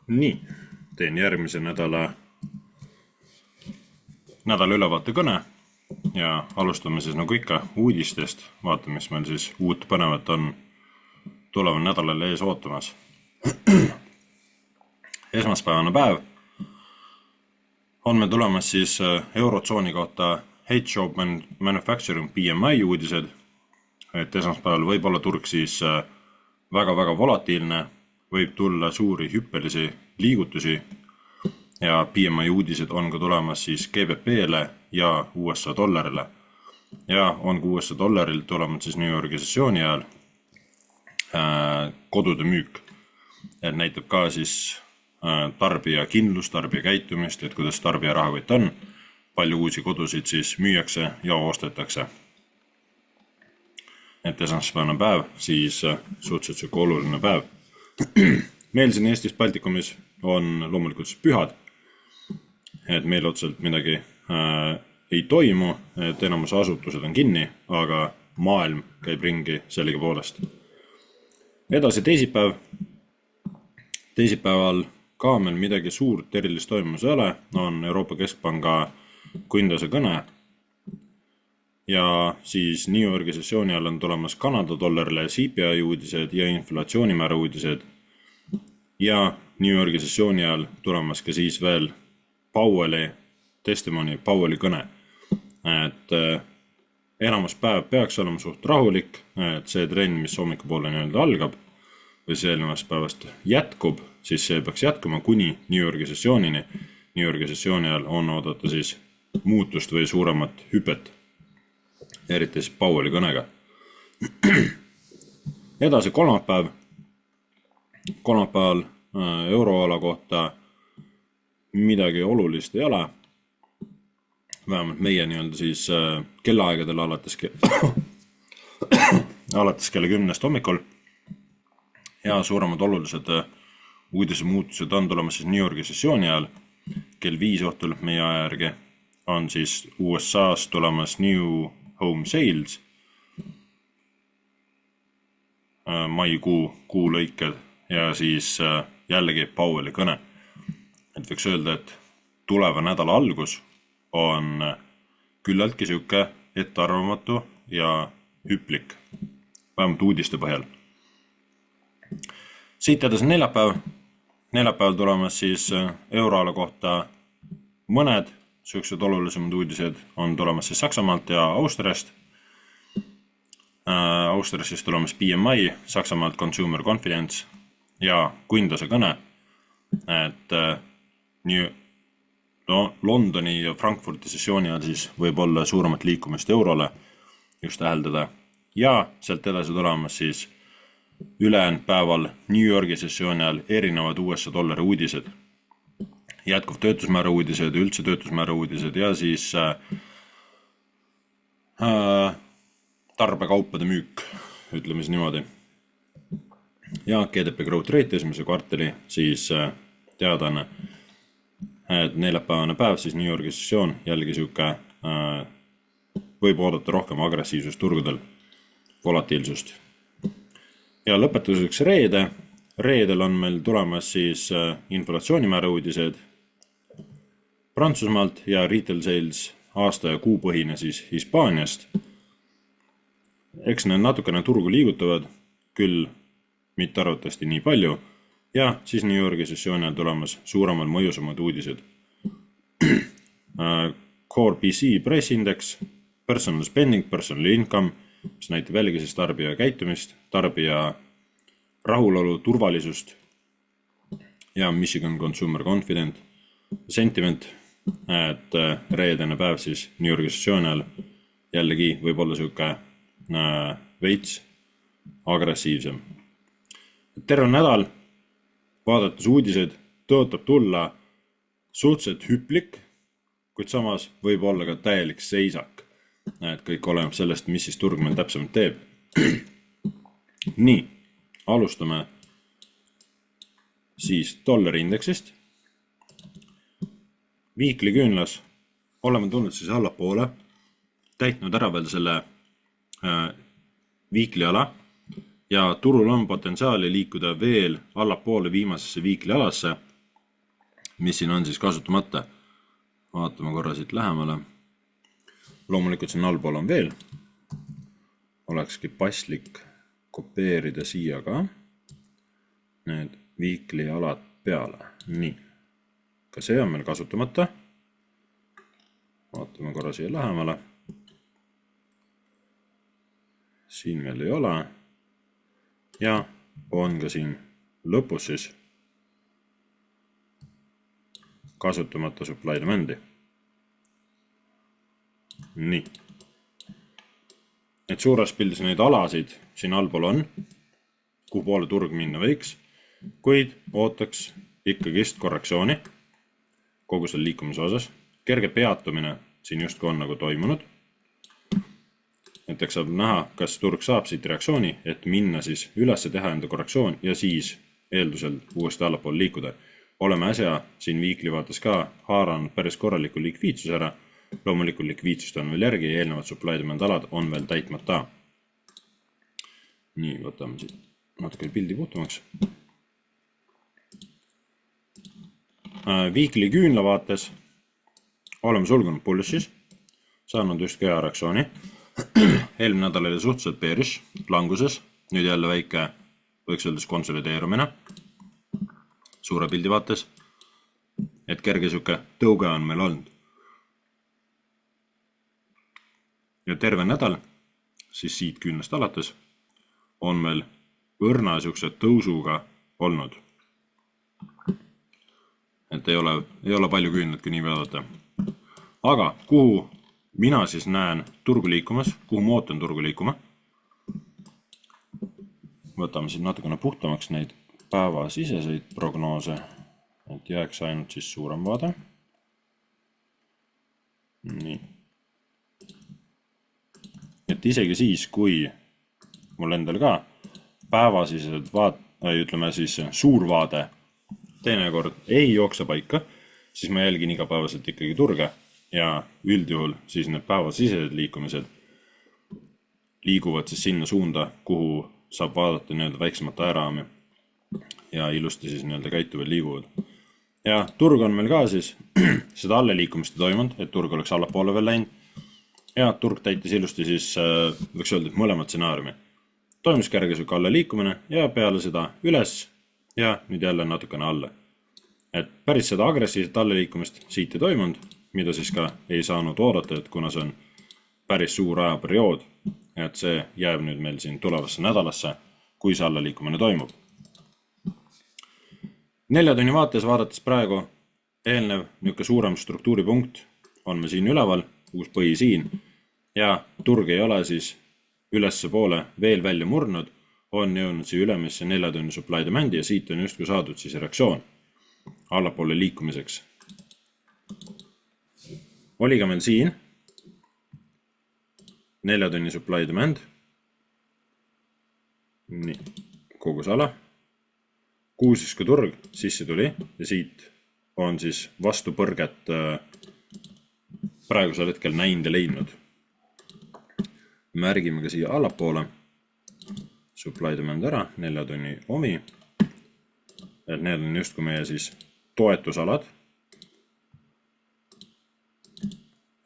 Nii, teen järgmise nädala ülevaate kõne ja alustame siis nagu ikka uudistest. Vaatame, mis meil siis uut põnevat on tuleval nädalal ees ootamas. Esmaspäevane päev on meil tulemas siis eurotsooni kohta H-Job Manufacturing PMI uudised. Et esmaspäeval võib olla turg siis väga-väga volatiilne, võib tulla suuri hüppelisi liigutusi ja PMI uudised on ka tulemas siis GBP-le ja USA dollarile. Ja on ka USA dollaril tulemas siis New Yorgi sessiooni ajal kodude müük. Et näitab ka siis tarbija kindlus, tarbija käitumist, et kuidas tarbija rahakott on, palju uusi kodusid siis müüakse ja ostetakse. Et esmaspäevane päev, siis suhteliselt siuke oluline päev. Meil siin Eestis Baltikumis on loomulikult siis pühad, et meil otseselt midagi ei toimu, et enamus asutused on kinni, aga maailm käib ringi sellegi poolest. Edasi teisipäev. Teisipäeval ka meil midagi suurt erilist toimumus ei ole, on Euroopa Keskpanga Guindose kõne. Ja siis New Yorgi sessiooni all on tulemas Kanada dollarile CPI uudised ja inflatsioonimäära uudised. Ja New Yorgi sessiooni all tulemas ka siis veel Powelli testimony, Powelli kõne. Et enamus päev peaks olema suht rahulik, et see trenn, mis hommikupoole nii-öelda algab või see eelnevast päevast jätkub, siis see peaks jätkuma kuni New Yorgi sessioonini. New Yorgi sessiooni ajal on oodata siis muutust või suuremat hüpet, eriti siis Powelli kõnega. Edasi kolmapäev. Kolmapäeval euroala kohta midagi olulist ei ole. Vähemalt meie nii-öelda siis kellaaegadel alates kella 10 hommikul. Ja suuremad olulised uudisemuutused on tulemas siis New Yorgi sessiooni ajal. Kell 5 õhtul meie aja järgi on siis USA's tulemas New Home Sales. Maikuu lõiked ja siis jällegi Powelli kõne. Et võiks öelda, et tuleva nädala algus on küllaltki siuke ettearvamatu ja hüplik, vähemalt uudiste põhjal. Siit edasi neljapäev. Neljapäeval tulemas siis euroala kohta mõned siuksed olulisemad uudised on tulemas siis Saksamaalt ja Austriast. Austrias siis tulemas PMI, Saksamaalt Consumer Confidence ja Guindose kõne. Et Londoni ja Frankfurti sessiooni ajal siis võib olla suuremat liikumist eurole just täheldada. Ja sealt edasi tulemas siis ülejäänud päeval New Yorgi sessiooni ajal erinevad USA dollari uudised. Jätkuv töötusmäära uudised, üldse töötusmäära uudised ja siis tarbekaupade müük, ütleme siis niimoodi. Ja GDP growth rate esimese kvartali siis teadane, et neljapäevane päev siis New Yorgi sessioon jällegi siuke võib oodata rohkem agressiivsust turgudel, volatiilsust. Ja lõpetuseks reede. Reedel on meil tulemas siis inflatsioonimäära uudised Prantsusmaalt ja retail sales aasta ja kuupõhine siis Hispaaniast. Eks need natukene turgu liigutavad, küll mitte arvatavasti nii palju, ja siis New Yorgi sessiooni on tulemas suuremad mõjusamad uudised. Core PC price index, personal spending, personal income, mis näitab jällegi siis tarbija käitumist, tarbija rahulolu, turvalisust ja Michigan Consumer Confidence sentiment, et reedene päev siis New Yorgi sessiooni ajal jällegi võib olla siuke veits agressiivsem. Terve nädal vaadates uudised tõotab tulla suhteliselt hüplik, kuid samas võib olla ka täielik seisak. Et kõik oleneb sellest, mis siis turg meil täpsemalt teeb. Nii, alustame siis dollari indeksist. Viikli küünlas oleme tulnud siis allapoole, täitnud ära veel selle viikli ala ja turul on potentsiaali liikuda veel allapoole viimasesse viikli alasse, mis siin on siis kasutamata. Vaatame korra siit lähemale. Loomulikult siin allpool on veel. Olekski paslik kopeerida siia ka need weekly alad peale. Nii, ka see on meil kasutamata. Vaatame korra siia lähemale. Siin meil ei ole. Ja on ka siin lõpus siis kasutamata supply demand'i. Nii. Et suures pildis neid alasid siin allpool on, kuhu poole turg minna võiks, kuid ootaks ikkagist korrektsiooni kogu selle liikumise osas. Kerge peatumine siin justkui on nagu toimunud. Näiteks saab näha, kas turg saab siit reaktsiooni, et minna siis üles teha enda korrektsioon ja siis eeldusel uuesti allapool liikuda. Oleme äsja siin weekly vaates ka haaranud päris korraliku likviidsuse ära. Loomulikult likviidsust on veel järgi ja eelnevad supply demand alad on veel täitmata. Nii, võtame siit natuke pildi puhtumaks. Weekly küünla vaates oleme sulgunud bullisis, saanud just hea reaktsiooni. Eelmine nädal oli suhteliselt bearish, languses, nüüd jälle väike, võiks öeldes konsolideerumine suure pildi vaates, et kerge süke tõuge on meil olnud. Ja terve nädal, siis siit küünlast alates, on meil õrna sükse tõusuga olnud. Et ei ole palju küünlat, kui nii vaadata. Aga kuhu mina siis näen turgu liikumas, kuhu ma ootan turgu liikuma? Võtame siin natukene puhtamaks neid päevasiseseid prognoose, et jääks ainult siis suurem vaade. Nii. Et isegi siis, kui mul endal ka päevasisesed ütleme siis suur vaade teinekord ei jookse paika, siis ma jälgin igapäevaselt ikkagi turge ja üldjuhul siis need päevasisesed liikumised liiguvad siis sinna suunda, kuhu saab vaadata nii-öelda väiksemate ajaraami ja ilusti siis nii-öelda käituvad liiguvad. Ja turg on meil ka siis seda alle liikumist toimunud, et turg oleks allapoole veel läinud. Ja turg täitis ilusti siis, võiks öelda, mõlemad stsenaariumi. Toimus kerge süke alle liikumine ja peale seda üles ja nüüd jälle natukene alle. Et päris seda agressiivset alle liikumist siit ei toimunud, mida siis ka ei saanud oodata, et kuna see on päris suur ajaperiood, et see jääb nüüd meil siin tulevasse nädalasse, kui see alle liikumine toimub. 4 tunni vaates vaadates praegu eelnev niuke suurem struktuuripunkt on me siin üleval, uus põhi siin, ja turg ei ole siis ülesse poole veel välja murnud, on jõudnud siia ülemisse 4 tunni supply demand'i ja siit on justkui saadud siis reaktsioon allapoole liikumiseks. Oli ka meil siin 4 tunni supply demand. Nii, kogu see ala. Kuhu siis kui turg sisse tuli ja siit on siis vastu põrget praegusel hetkel näinud ja leidnud. Märgime ka siia allapoole supply demand ära, 4 tunni omi. Et need on just kui meie siis toetusalad.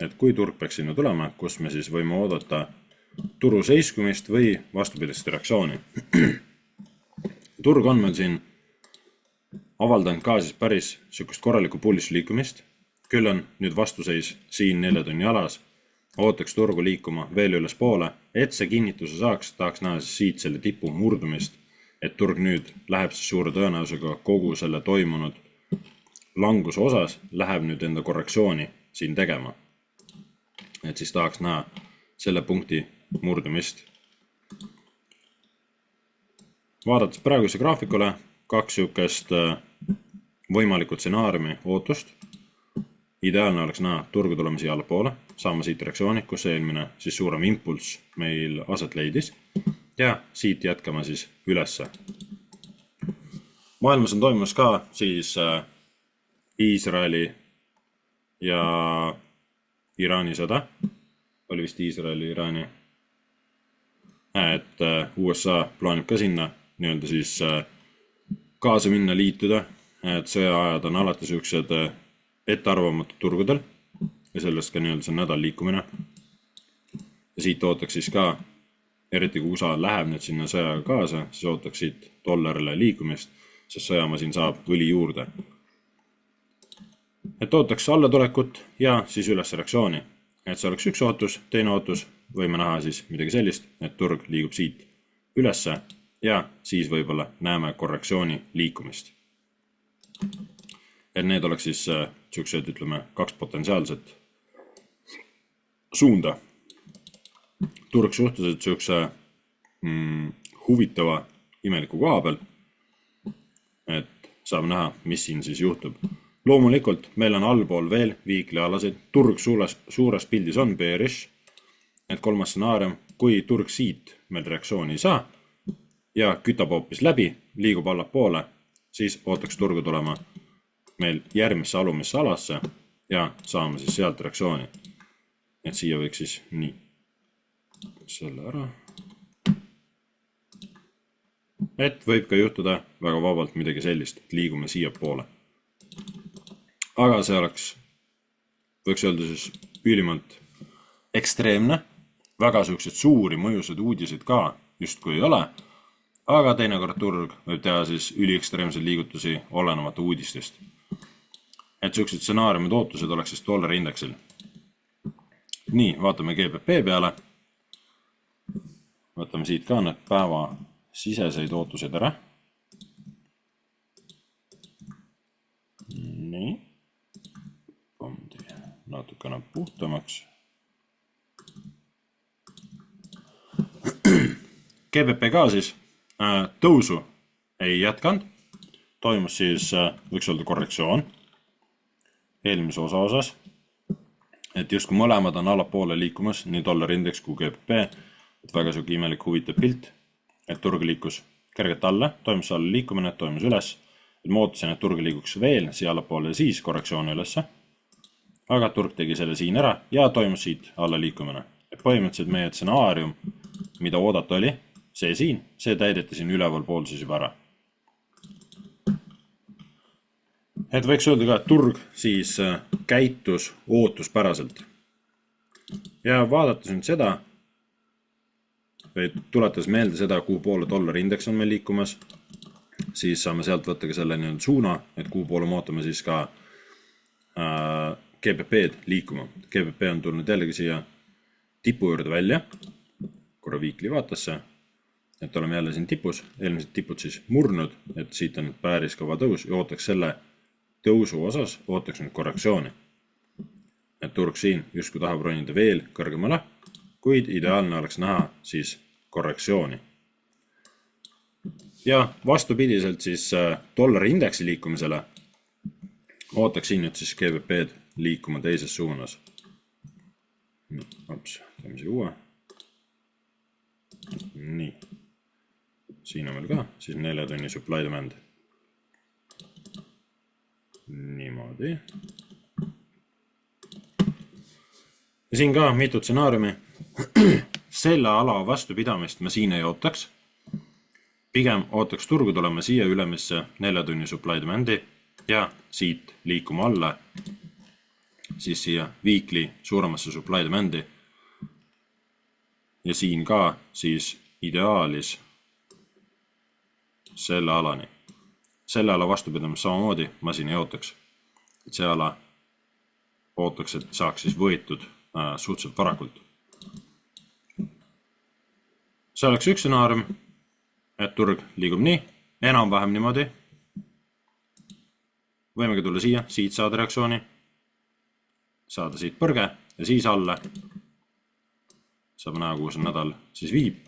Et kui turg peaks sinna tulema, kus me siis võime oodata turu seiskumist või vastupidist reaktsiooni. Turg on meil siin avaldanud ka siis päris sükust korralikku bullish liikumist. Küll on nüüd vastuseis siin 4 tunni alas. Ootaks turgu liikuma veel üles poole, et see kinnituse saaks, tahaks näha siis siit selle tipu murdumist, et turg nüüd läheb siis suure tõenäosusega kogu selle toimunud languse osas, läheb nüüd enda korrektsiooni siin tegema. Et siis tahaks näha selle punkti murdumist. Vaadates praeguse graafikule, 2 sükest võimalikud stsenaariumi ootust. Ideaalne oleks näha turgu tulema siia allapoole, saama siit reaktsiooni, kus eelmine siis suurem impulss meil aset leidis ja siit jätkama siis ülesse. Maailmas on toimus ka siis Iisraeli ja Iraani sõda. Oli vist Iisraeli ja Iraani. Et USA plaanib ka sinna nii-öelda siis kaasa minna liituda, et sõjaajad on alati siuksed ettearvamatud turgudel ja sellest ka nii-öelda see nädal liikumine. Ja siit ootaks siis ka, eriti kui USA läheb nüüd sinna sõjaga kaasa, siis ootaks siit dollarile liikumist, sest sõjamasin saab õli juurde. Et ootaks allatulekut ja siis üles reaktsiooni. Et see oleks üks ootus, teine ootus, võime näha siis midagi sellist, et turg liigub siit ülesse ja siis võib-olla näeme korrektsiooni liikumist. Et need oleks siis siuksed, ütleme, kaks potentsiaalset suunda. Turg suhteliselt siukse huvitava imeliku koha peal, et saab näha, mis siin siis juhtub. Loomulikult meil on allpool veel viikli alasid, turg suures pildis on bearish, et kolmas stsenaarium, kui turg siit meil reaktsiooni ei saa ja kütab hoopis läbi, liigub allapoole, siis ootaks turgu tulema meil järgmisse alumisse alasse ja saame siis sealt reaktsiooni. Et siia võiks siis nii selle ära. Et võib ka juhtuda väga vabalt midagi sellist, et liigume siia poole. Aga see oleks, võiks öelda siis ülimalt ekstreemne, väga siuksed suuri mõjused uudiseid ka justkui ei ole, aga teinekord turg võib teha siis üliekstreemseid liigutusi olenemata uudistest. Et siuksed stsenaariumid ootused oleks siis dollari indeksil. Nii, vaatame GBP peale. Võtame siit ka need päeva siseseid ootused ära. Nii. Pondi natukene puhtamaks. GBP ka siis tõusu ei jätkanud. Toimus siis, võiks öelda korrektsioon eelmise osas. Et just kui mõlemad on allapoole liikumas, nii dollari indeks kui GBP, et väga siuke imelik huvitav pilt, et turg liikus kergelt alla, toimus alla liikumine, toimus üles, et ma ootasin, et turg liiguks veel siia allapoole ja siis korrektsiooni ülesse, aga turg tegi selle siin ära ja toimus siit alla liikumine. Et põhimõtteliselt meie stsenaarium, mida oodata oli, see siin, see täideti siin üleval pool siis juba ära. Et võiks öelda ka, et turg siis käitus ootuspäraselt. Ja vaadates nüüd seda, või tuletas meelde seda, kuhu poole dollari indeks on meil liikumas, siis saame sealt võtta ka selle nii-öelda suuna, et kuhu poole me ootame siis ka GBP-d liikuma. GBP on tulnud jällegi siia tipu juurde välja, korra viikli vaatasse, et oleme jälle siin tipus, eelmised tipud siis murnud, et siit on päris kõva tõus ja ootaks selle tõusu osas, ootaks nüüd korrektsiooni. Et turg siin justkui tahab ronida veel kõrgemale, kuid ideaalne oleks näha siis korrektsiooni. Ja vastupidiselt siis dollari indeksi liikumisele ootaks siin nüüd siis GBP-d liikuma teises suunas. Ops, teeme siia uue. Nii. Siin on meil ka siis 4 tunni supply demand. Niimoodi. Ja siin ka mitu stsenaariumi. Selle ala vastupidamist ma siin ei ootaks. Pigem ootaks turgu tulema siia ülemisse 4 tunni supply demandi ja siit liikuma alla siis siia weekly suuremasse supply demandi ja siin ka siis ideaalis selle alani. Selle ala vastupidamist samamoodi ma siin ei ootaks. Et see ala ootaks, et saaks siis võetud suhteliselt varakult. See oleks üks stsenaarium, et turg liigub nii, enam-vähem niimoodi. Võimegi tulla siia, siit saada reaktsiooni, saada siit põrge ja siis alla. Saab näha, kuhu see nädal siis viib.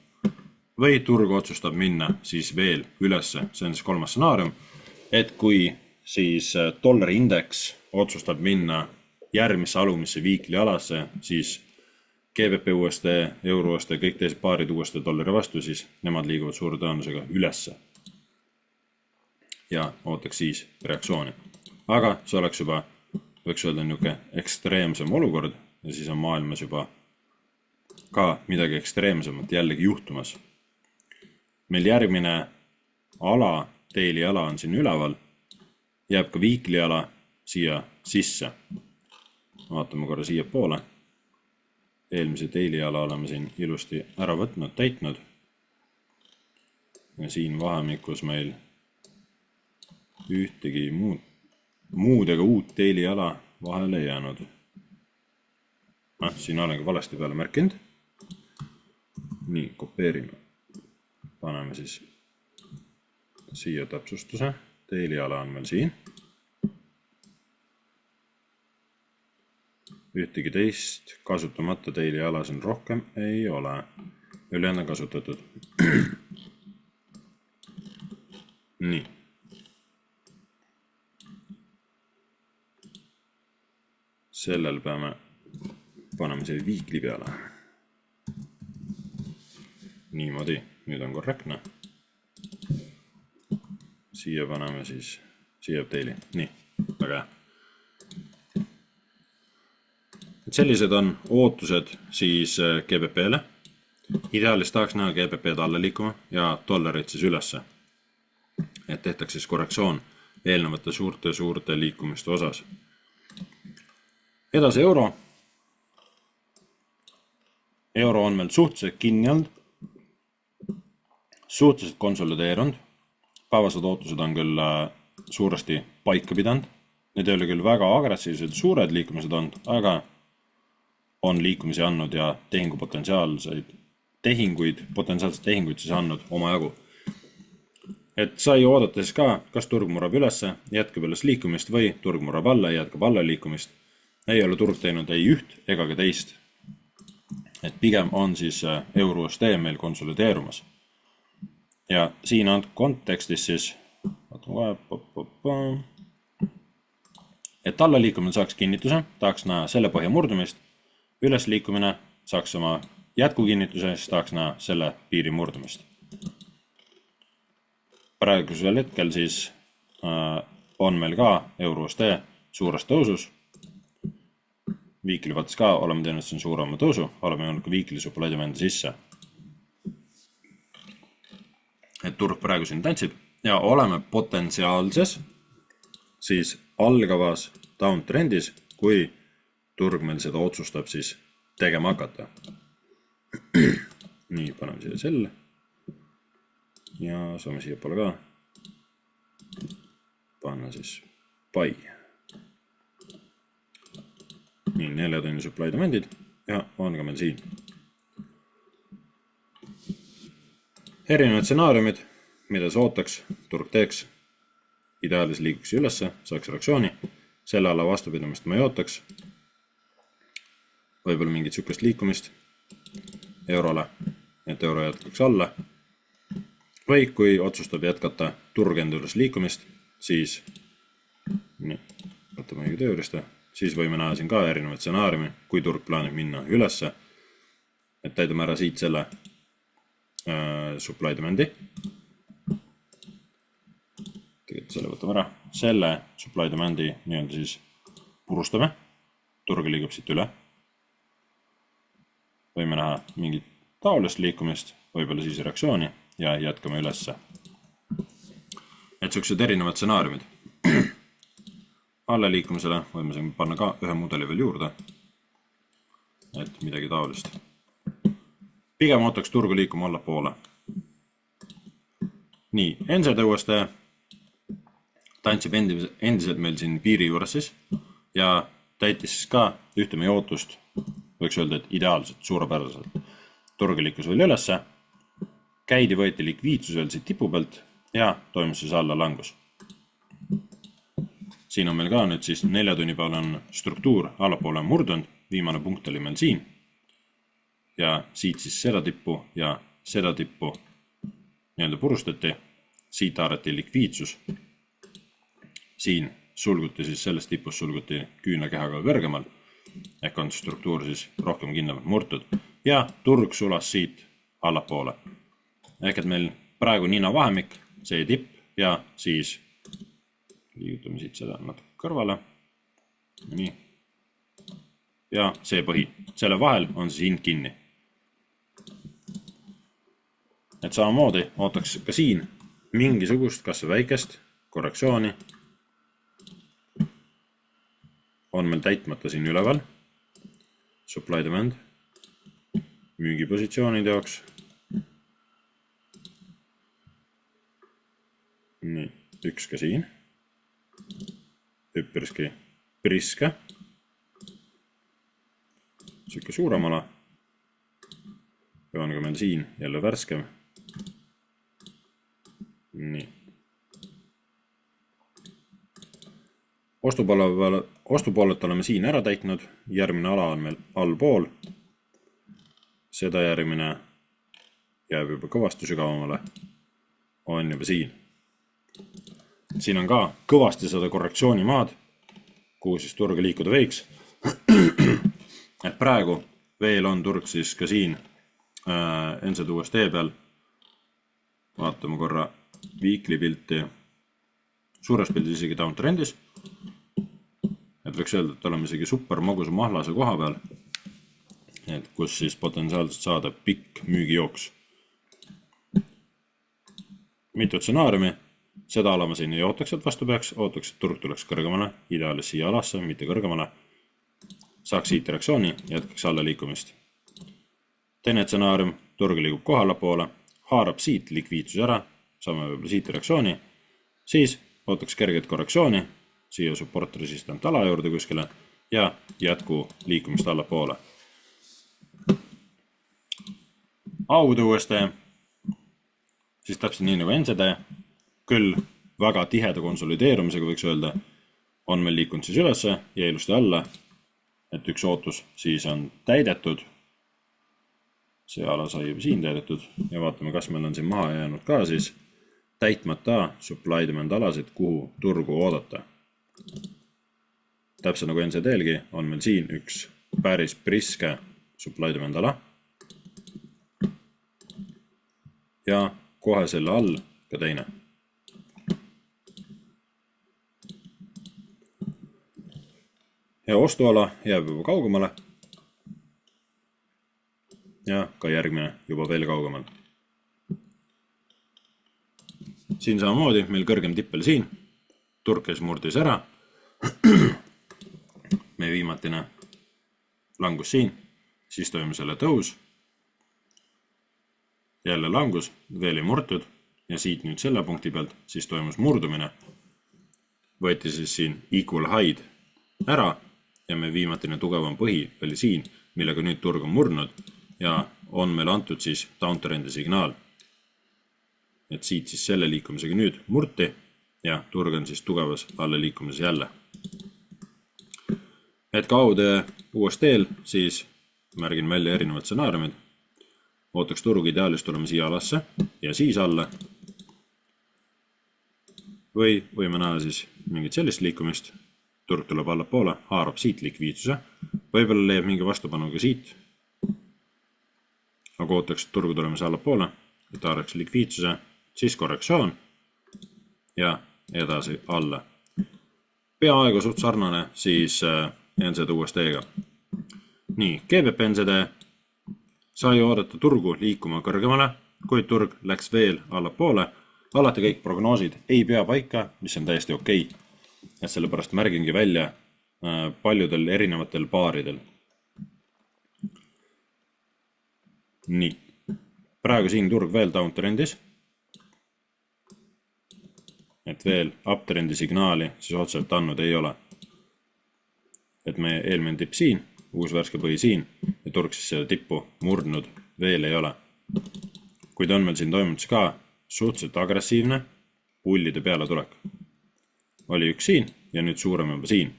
Või turg otsustab minna siis veel ülesse, see on siis kolmas stsenaarium, et kui siis dollari indeks otsustab minna järgmisse alumisse viikli alasse, siis GBP USD, euro USD, kõik teised paarid USD dollari vastu, siis nemad liiguvad suure tõenusega ülesse. Ja ootaks siis reaktsiooni. Aga see oleks juba, võiks öelda niisugune ekstreemsem olukord ja siis on maailmas juba ka midagi ekstreemsemat jällegi juhtumas. Meil järgmine ala, daily ala on siin üleval jääb ka viikliala siia sisse. Vaatame korra siia poole. Eelmise teiliala oleme siin ilusti ära võtnud, täitnud. Ja siin vahemikus meil ühtegi muud ega uut teiliala vahele jäänud. Siin olen ka valesti peale märkinud. Nii, kopeerime. Paneme siis siia täpsustuse. Teiliala on meil siin. Ühtegi teist kasutamata teiliala siin rohkem ei ole. Ülejäänud on kasutatud. Nii. Sellel paneme siia viikli peale. Niimoodi, nüüd on korrektne. Siia paneme siis, siia teili. Nii, väga hea. Sellised on ootused siis GBP-le. Ideaalis tahaks näha GBP-d alla liikuma ja dollarid siis ülesse. Et tehtaks siis korrektsioon eelnevate suurte liikumiste osas. Edasi euro. Euro on meil suhteliselt kinni olnud. Suhteliselt konsolideerunud. Päevased ootused on küll suuresti paika pidanud. Need ei ole küll väga agressiivsed suured liikumised olnud, aga on liikumisi andnud ja potentsiaalseid tehinguid siis andnud oma jagu. Et sai oodata siis ka, kas turg murrab ülesse, jätkab üles liikumist või turg murrab alla, jätkab alla liikumist. Ei ole turg teinud ei üht ega ka teist. Et pigem on siis EURUSD meil konsolideerumas. Ja siin on kontekstis siis, et alla liikumine saaks kinnituse, tahaks näha selle põhja murdumist, üles liikumine saaks oma jätkukinnituse, siis tahaks näha selle piiri murdumist. Praegusel hetkel siis on meil ka EURUSD suures tõusus. Viikli vaates ka oleme teinud siin suurema tõusu, oleme jõudnud ka viikli supply demand'i sisse. Et turg praegu siin tantsib ja oleme potentsiaalses siis algavas downtrendis, kui turg meil seda otsustab siis tegema hakata. Nii, paneme siia selle. Ja saame siia poole ka panna siis buy. Nii, 4 tunni supply demand'id ja on ka meil siin. Erinevad stsenaariumid, mida see ootaks, turg teeks. Ideaalis liiguks ülesse, saaks reaktsiooni. Selle alla vastupidamist ma ei ootaks. Võib-olla mingit sükest liikumist eurole, et euro jätkaks alla. Või kui otsustab jätkata turg enda juures liikumist, siis võtame õige tööriista, siis võime näha siin ka erinevaid stsenaariumi, kui turg plaanib minna ülesse, et täidame ära siit selle supply demand'i. Tegelikult selle võtame ära. Selle supply demand'i nii-öelda siis purustame. Turg liigub siit üle. Võime näha mingit taolist liikumist, võib-olla siis reaktsiooni ja jätkame ülesse. Et sellised erinevad stsenaariumid. Alla liikumisele võime panna ka ühe mudeli veel juurde. Et midagi taolist. Pigem ootaks turgu liikuma alla poole. Nii, NZUSD tantsib endiselt meil siin piiri juures siis ja täitis siis ka ühte meie ootust, võiks öelda, et ideaalselt, suurepäraselt. Turg liikus veel ülesse, käidi võeti likviidsus veel siit tipu pealt ja toimus siis alla langus. Siin on meil ka nüüd siis 4 tunni peal on struktuur allapoole murdunud, viimane punkt oli meil siin. Ja siit siis seda tippu ja seda tippu nii-öelda purustati, siit haarati likviidsus. Siin sulguti siis sellest tipust sulguti küünakehaga kõrgemal, ehk on struktuur siis rohkem kindlamalt murtud ja turg sulas siit allapoole. Ehk et meil praegu nina vahemik, see tipp ja siis liigutame siit seda natuke kõrvale. Nii. Ja see põhi. Selle vahel on siis hind kinni. Et samamoodi ootaks ka siin mingisugust kas väikest korrektsiooni on meil täitmata siin üleval. Supply demand. Müügipositsioonide jaoks. Nii, üks ka siin. Üpriski priske. Siuke suurem ala. Ja on ka meil siin jälle värskem. Nii. Ostupoolelt oleme siin ära täitnud. Järgmine ala on meil allpool. Seda järgmine jääb juba kõvasti sügavamale. On juba siin. Siin on ka kõvasti seda korrektsioonimaad, kuhu siis turg liikuda võiks. Et praegu veel on turg siis ka siin NZUSD peal. Vaatame korra weekly pilti. Suures pildis isegi downtrendis. Et võiks öelda, et oleme isegi super magusa mahlase koha peal, et kus siis potentsiaalselt saada pikk müügijooks. Mitu stsenaariumi, seda ala ma siin ei ootaks, et vastu peaks, ootaks, et turg tuleks kõrgemale, ideaalis siia alasse, mitte kõrgemale, saaks siit reaktsiooni ja jätkaks alla liikumist. Teine stsenaarium, turg liigub kohale poole, haarab siit likviidsus ära, saame võib-olla siit reaktsiooni, siis ootaks kerget korrektsiooni, siia support resistant ala juurde kuskile ja jätku liikumist alla poole. AUD USD, siis täpselt nii nagu NZD, küll väga tiheda konsolideerumisega võiks öelda, on meil liikunud siis ülesse ja ilusti alla, et üks ootus siis on täidetud. See ala sai juba siin täidetud ja vaatame, kas meil on siin maha jäänud ka siis täitmata supply demand alasid, kuhu turgu oodata. Täpselt nagu NZD-lgi on meil siin üks päris priske supply demand ala. Ja kohe selle all ka teine. Ja ostuala jääb juba kaugemale. Ja ka järgmine juba veel kaugemale. Siin samamoodi meil kõrgem tippel siin. Turg käis murdis ära. Meie viimatine langus siin. Siis toimus jälle tõus. Jälle langus, veel ei murtud. Ja siit nüüd selle punkti pealt siis toimus murdumine. Võeti siis siin equal high ära. Ja meie viimatine tugevam põhi oli siin, millega nüüd turg on murnud. Ja on meil antud siis downtrendi signaal. Et siit siis selle liikumisega nüüd murti. Ja turg on siis tugevas alla liikumises jälle. Et ka AUD USD-l siis märgin välja erinevad stsenaariumid. Ootaks turg ideaalis tulema siia alasse ja siis alla. Või võime näha siis mingit sellist liikumist. Turg tuleb alla poole, haarab siit likviidsuse. Võib-olla leiab mingi vastupanu ka siit. Aga ootaks turgu tulemise alla poole, et haaraks likviidsuse, siis korrektsioon ja edasi alla. Peaaegu suht sarnane siis NZUSD-ga. Nii, GBP NZD sai oodata turgu liikuma kõrgemale, kuid turg läks veel alla poole. Alati kõik prognoosid ei pea paika, mis on täiesti okei. Et sellepärast märgingi välja paljudel erinevatel paaridel. Nii, praegu siin turg veel downtrendis. Et veel uptrendi signaali siis otseselt andnud ei ole. Et meie eelmine tipp siin, uus värske põhi siin ja turg siis selle tippu murdnud veel ei ole. Kuid on meil siin toimunud ka suhteliselt agressiivne pullide peale tulek. Oli üks siin ja nüüd suurem juba siin.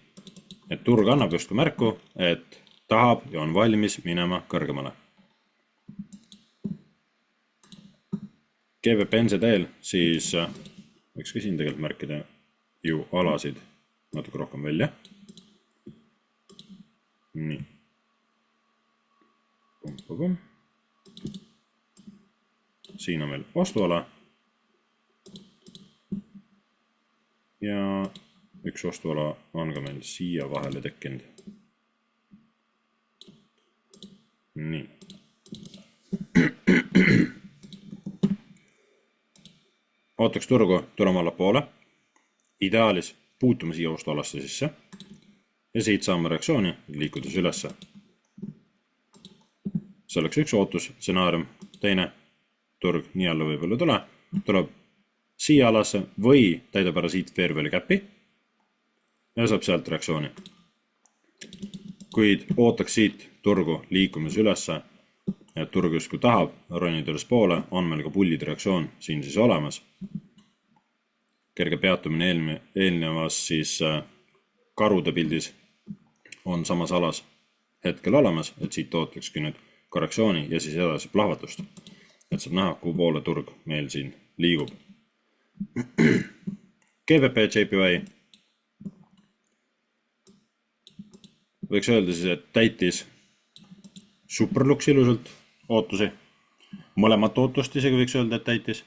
Et turg annab just märku, et tahab ja on valmis minema kõrgemale. GBP NZD-l siis võiks ka siin tegelikult märkida ju alasid natuke rohkem välja. Nii. Siin on meil ostuala. Ja üks ostuala on ka meil siia vahele tekkinud. Nii. Ootaks turgu tulema alla poole. Ideaalis puutume siia ostualasse sisse. ja siit saame reaktsiooni liikudes ülesse. See oleks üks ootus, stsenaarium. Teine, turg nii alla võib-olla tuleb siia alasse või täidab ära siit fair value cap'i ja saab sealt reaktsiooni. Kuid ootaks siit turgu liikumis ülesse, et turg justkui tahab ronida üles poole, on meil ka pullid reaktsioon siin siis olemas. Kerge peatumine eelnevas siis karude pildis on samas alas hetkel olemas, et siit ootakski nüüd korrektsiooni ja siis edasi plahvatust. Et saab näha, kuhu poole turg meil siin liigub. GBP JPY võiks öelda siis, et täitis superluks ilusalt ootusi. Mõlemat ootust isegi võiks öelda, et täitis.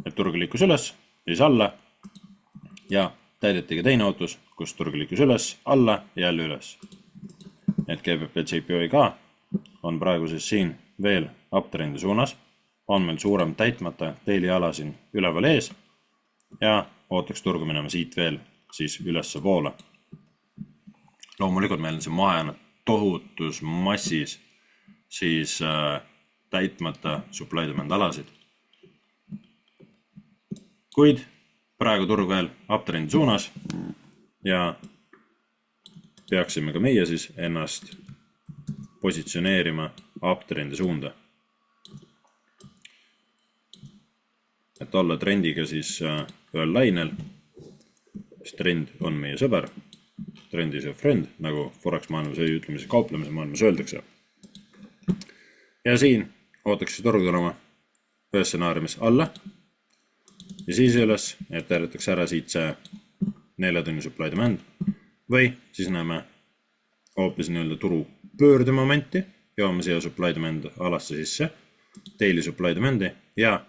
Et turg liikus üles, siis alla ja täidetigi teine ootus, kus turg liikus üles, alla ja jälle üles. Et GBP JPY ka on praegu siis siin veel uptrendi suunas, on meil suurem täitmata daily ala siin üleval ees ja ootaks turgu minema siit veel siis ülesse poole. Loomulikult meil on see maajana tohutus massis siis täitmata supply demand alasid. Kuid praegu turg veel uptrendi suunas ja peaksime ka meie siis ennast positsioneerima uptrendi suunda. Et olla trendiga siis ühel lainel, siis trend on meie sõber, trend is your friend, nagu Forex maailmas või ütlemise kauplemise maailmas öeldakse. Ja siin ootaks turg tulema ühes stsenaariumis alla ja siis üles, et täidetakse ära siit see 4 tunni supply demand või siis näeme hoopis nii-öelda turu pöördemomenti, joome siia supply demand alasse sisse, daily supply demandi ja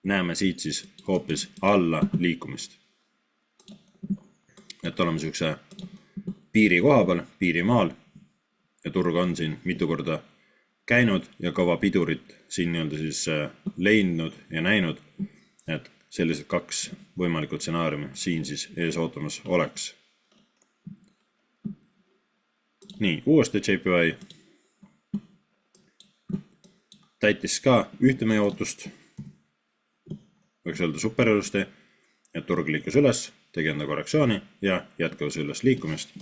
näeme siit siis hoopis alla liikumist. Et oleme siukse piiri koha peal, piirimaal ja turg on siin mitu korda käinud ja kõva pidurit siin nii-öelda siis leidnud ja näinud, et sellised 2 võimalikud stsenaariumi siin siis ees ootamas oleks. Nii, uuesti JPY täitis ka ühte meie ootust, võiks öelda superilusti, et turg liikus üles, tegi enda korrektsiooni ja jätkavas üles liikumist.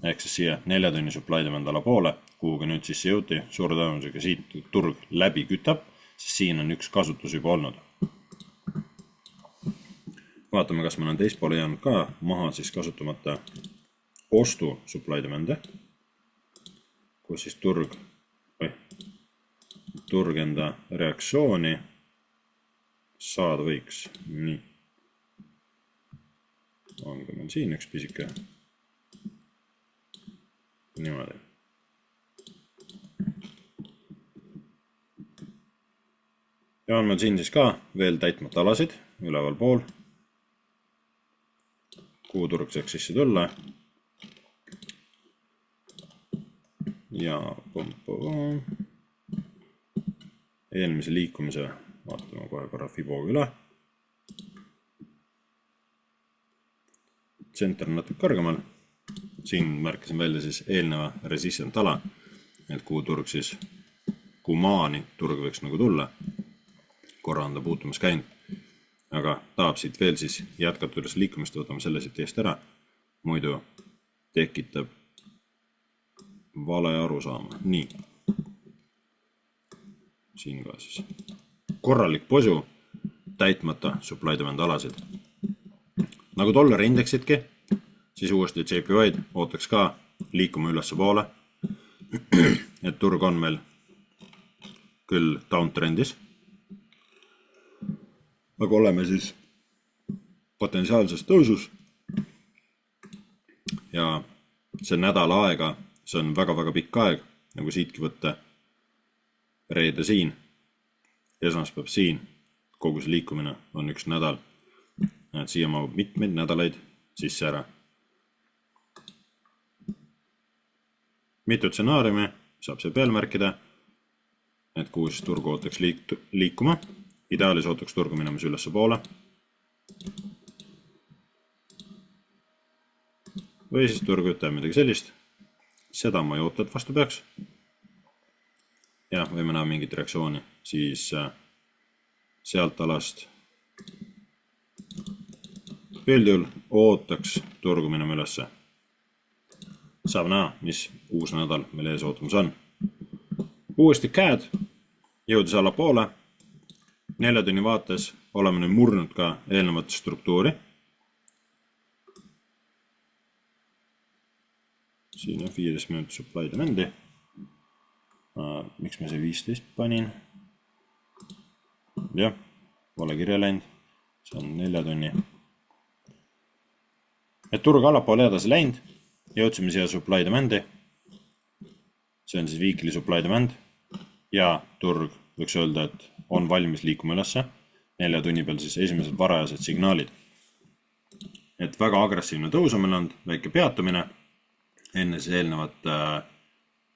Ehk siis siia 4 tunni supply demand ala poole, kuhuga nüüd siis jõuti, suure tõenäosusega siit turg läbi kütab, sest siin on üks kasutus juba olnud. Vaatame, kas meil on teist poole jäänud ka maha siis kasutamata ostu supply demande, kus siis turg enda reaktsiooni saada võiks. Nii. On ka meil siin üks pisike. Niimoodi. Ja on meil siin siis ka veel täitmata alasid üleval pool, kuhu turg saaks sisse tulla. Ja eelmise liikumise vaatame kohe korra Fiboga üle. Center on natuke kõrgemal. Siin märkasin välja siis eelneva resistant ala, et kuhu turg siis, kuhu maani turg võiks nagu tulla. Korra on ta puutumas käinud, aga tahab siit veel siis jätkata üles liikumist, võtame selle siit eest ära. Muidu tekitab vale arusaama. Nii. Siin ka siis. Korralik posu, täitmata supply demand alasid. Nagu dollari indeksitki, siis uuesti JPY ootaks ka liikuma ülesse poole, et turg on meil küll downtrendis, aga oleme siis potentsiaalses tõusus ja see nädal aega, see on väga-väga pikk aeg, nagu siitki võtta reede siin, esmaspäev siin, kogu see liikumine on üks nädal, et siia mahub mitmeid nädalaid sisse ära. Mitu stsenaariumi saab see peal märkida, et kuhu siis turgu ootaks liikuma. Ideaalis ootaks turgu minemas ülesse poole. või siis turg ütleb midagi sellist. Seda ma ei oota, et vastu peaks. Ja võime näha mingit reaktsiooni, siis sealt alast üldjuhul ootaks turgu minema ülesse. Saab näha, mis uus nädal meil ees ootamus on. Uuesti CAD jõudis alla poole. 4 tunni vaates oleme nüüd murnud ka eelnevat struktuuri. Siin on 15 minutit supply demand'i. Miks me see 15 panin? Jah, vale kirja läinud. See on 4 tunni. Et turg allapoole edasi läinud. Jõudsime siia supply demand'i. See on siis weekly supply demand. Ja turg võiks öelda, et on valmis liikuma ülesse. 4 tunni peal siis esimesed varajased signaalid. Et väga agressiivne tõus on meil olnud, väike peatumine enne siis eelnevat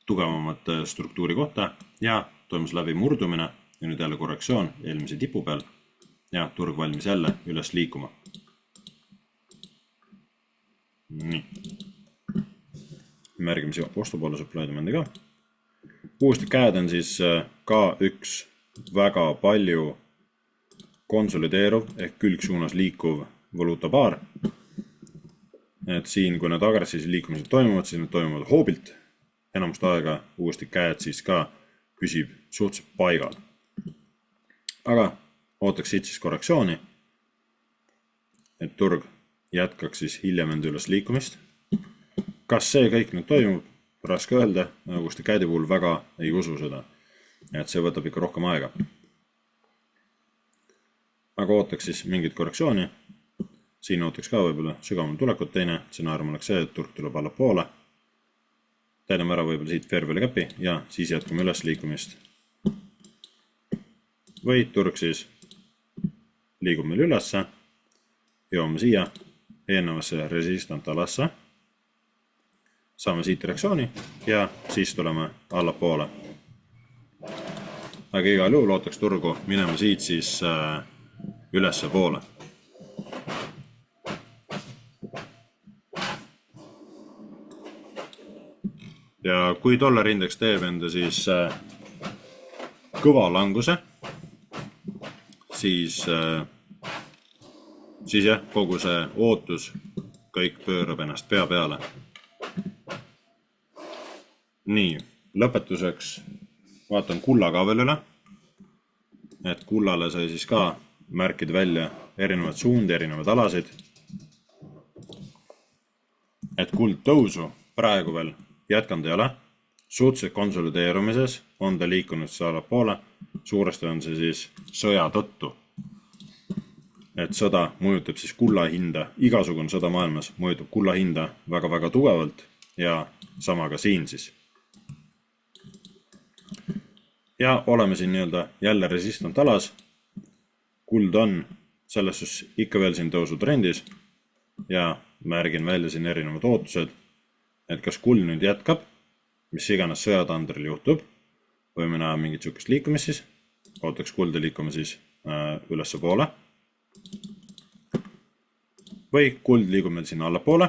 tugevamat struktuuri kohta ja toimus läbi murdumine ja nüüd jälle korrektsioon eelmise tipu peal ja turg valmis jälle üles liikuma. Nii. Märgime siia ostupoole supply demand'i ka. Uuesti CAD on siis ka üks väga palju konsolideeruv ehk külgsuunas liikuv valuutapaar. Et siin, kui need agressiivsed liikumised toimuvad, siis need toimuvad hoobilt. Enamust aega uuesti CAD siis ka püsib suhteliselt paigal. Aga ootaks siit siis korrektsiooni, et turg jätkaks siis hiljem enda üles liikumist. Kas see kõik nüüd toimub? Raske öelda, uuesti CAD-i puhul väga ei usu seda, et see võtab ikka rohkem aega. Aga ootaks siis mingit korrektsiooni. Siin ootaks ka võib-olla sügavam tulekut teine. Stsenaarium oleks see, et turg tuleb alla poole. Täidame ära võib-olla siit fair value cap'i ja siis jätkame üles liikumist. Või turg siis liigub meil ülesse. Jõuame siia eelnevasse resistant alasse. Saame siit reaktsiooni ja siis tuleme alla poole. Aga igal juhul ootaks turgu minema siit siis ülesse poole. Ja kui dollarindeks teeb enda siis kõva languse, siis jah, kogu see ootus kõik pöörab ennast pea peale. Nii, lõpetuseks vaatan kulla ka veel üle, et kullale sai siis ka märkida välja erinevad suundi, erinevad alasid. Et kuld tõusu praegu veel jätkanud ei ole, suhteliselt konsolideerumises on ta liikunud alla poole, suuresti on see siis sõja tõttu. Et sõda mõjutab siis kulla hinda, igasugune sõda maailmas mõjutab kulla hinda väga-väga tugevalt ja sama ka siin siis. Ja oleme siin nii-öelda jälle resistant alas, kuld on selles ikka veel siin tõusu trendis ja märgin välja siin erinevad ootused, et kas kuld nüüd jätkab, mis iganes sõjatandril juhtub, võime näha mingit sükest liikumist siis, ootaks kulda liikuma siis ülesse poole. Või kuld liigub meil siin alla poole,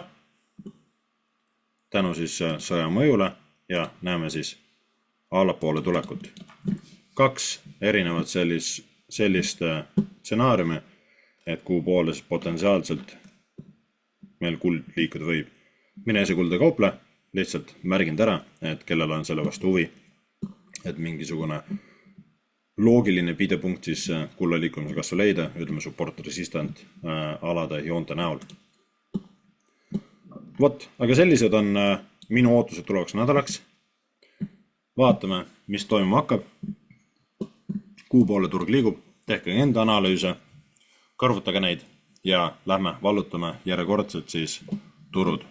tänu siis sõja mõjule ja näeme siis alla poole tulekut. 2 erinevat sellist stsenaariumi, et kuhu poole siis potentsiaalselt meil kuld liikuda võib. Mine see kulda kauple, lihtsalt märgind ära, et kellel on selle vastu huvi, et mingisugune loogiline pidepunkt siis kulla liikumise kasvu leida, ütleme support resistant alade joonte näol. Vot, aga sellised on minu ootused tulevaks nädalaks. Vaatame, mis toimuma hakkab, kuhu poole turg liigub, tehke enda analüüse, kõrvutage neid ja lähme vallutame järjekordselt siis turud.